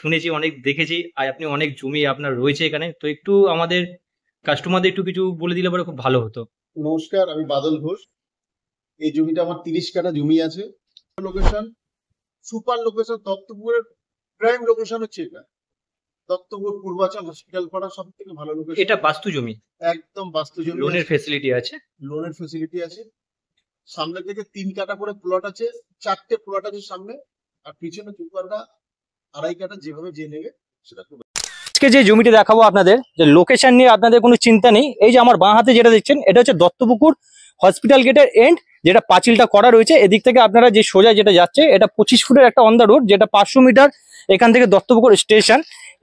শুনেছি, অনেক দেখেছি, আর আপনি অনেক জমি আপনার রয়েছে এখানে, তো একটু আমাদের কাস্টমারদের একটু কিছু বলে দিলে পরে খুব ভালো হতো। নমস্কার, আমি বাদল ঘোষ। এই জমিটা আমার 30 কাঠা জমি আছে। লোকেশন, সুপার লোকেশন, দত্তপুরের প্রাইম লোকেশন হচ্ছে এটা। দত্তপুর পূর্বাচল হসপিটাল পাড়া, সব থেকে ভালো লোকেশন। এটা বাস্তু জমি? একদম বাস্তু জমি, লোনের ফেসিলিটি আছে? লোনের ফেসিলিটি আছে। সামনে থেকে 3 কাঠা করে প্লট আছে, 4টে প্লট আছে সামনে, আর পিছনে 2 কাঠা 2.5 কাঠা, যেভাবে যে নেবে সেটা খুব। আজকে যে জমিটা দেখাবো আপনাদের, যে লোকেশন নিয়ে আপনাদের কোনো চিন্তা নেই। এই যে আমার বাঁ হাতে যেটা দেখছেন, এটা হচ্ছে দত্তপুকুর হসপিটাল গেটের এন্ড, যেটা পাঁচিলটা করা রয়েছে। এদিক থেকে আপনারা যে সোজা যেটা যাচ্ছে, এটা 25 ফুটের একটা অন দা রোড, যেটা 500 মিটার এখান থেকে দত্তপুকুর স্টেশন।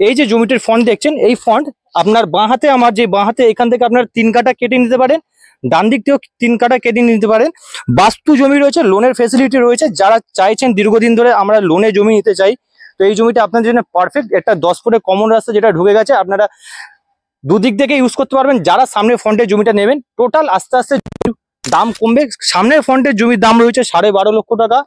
এই যে জমিটির ফন্ট দেখছেন, এই ফন্ট আপনার বাঁ হাতে, আমার যে বাঁ হাতে, এখান থেকে আপনার 3 কাঠা কেটে নিতে পারেন, ডান দিক থেকেও 3 কাঠা কেটে নিতে পারেন। বাস্তু জমি রয়েছে, লোনের ফেসিলিটি রয়েছে। যারা চাইছেন দীর্ঘদিন ধরে আমরা লোনে জমি নিতে চাই, তো এই জমিটা আপনাদের জন্য পারফেক্ট। একটা 10 ফুটের কমন রাস্তা যেটা ঢুকে গেছে, আপনারা দুদিক থেকে ইউজ করতে পারবেন। যারা সামনে ফ্রন্টের জমিটা নেবেন, টোটাল আস্তে আস্তে দাম কমবে। সামনের ফ্রন্টের জমির দাম রয়েছে 12.5 লক্ষ টাকা,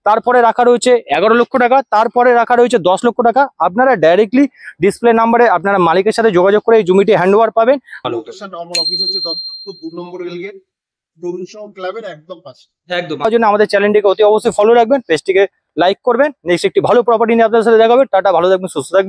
তারপরে রাখা রয়েছে 11 লক্ষ টাকা, তারপরে রাখা রয়েছে 10 লক্ষ টাকা। আপনারা ডাইরেক্টলি ডিসপ্লে নাম্বারে আপনারা মালিকের সাথে যোগাযোগ করে এই জমিটি হ্যান্ডওভার পাবেন। লোকেশন আমার অফিস হচ্ছে দত্তপুর 2 নম্বর রেলগেট, রবীন্দ্র ক্লাবের একদম পাশে। একদম। তার জন্য আমাদের চ্যানেলটিকে অতি অবশ্যই ফলো রাখবেন, পেজটিকে লাইক করবেন। নেক্সট একটি ভালো প্রপার্টি নিয়ে আপনাদের সাথে দেখা হবে। টাটা, ভালো থাকবেন, সুস্থ থাকবেন।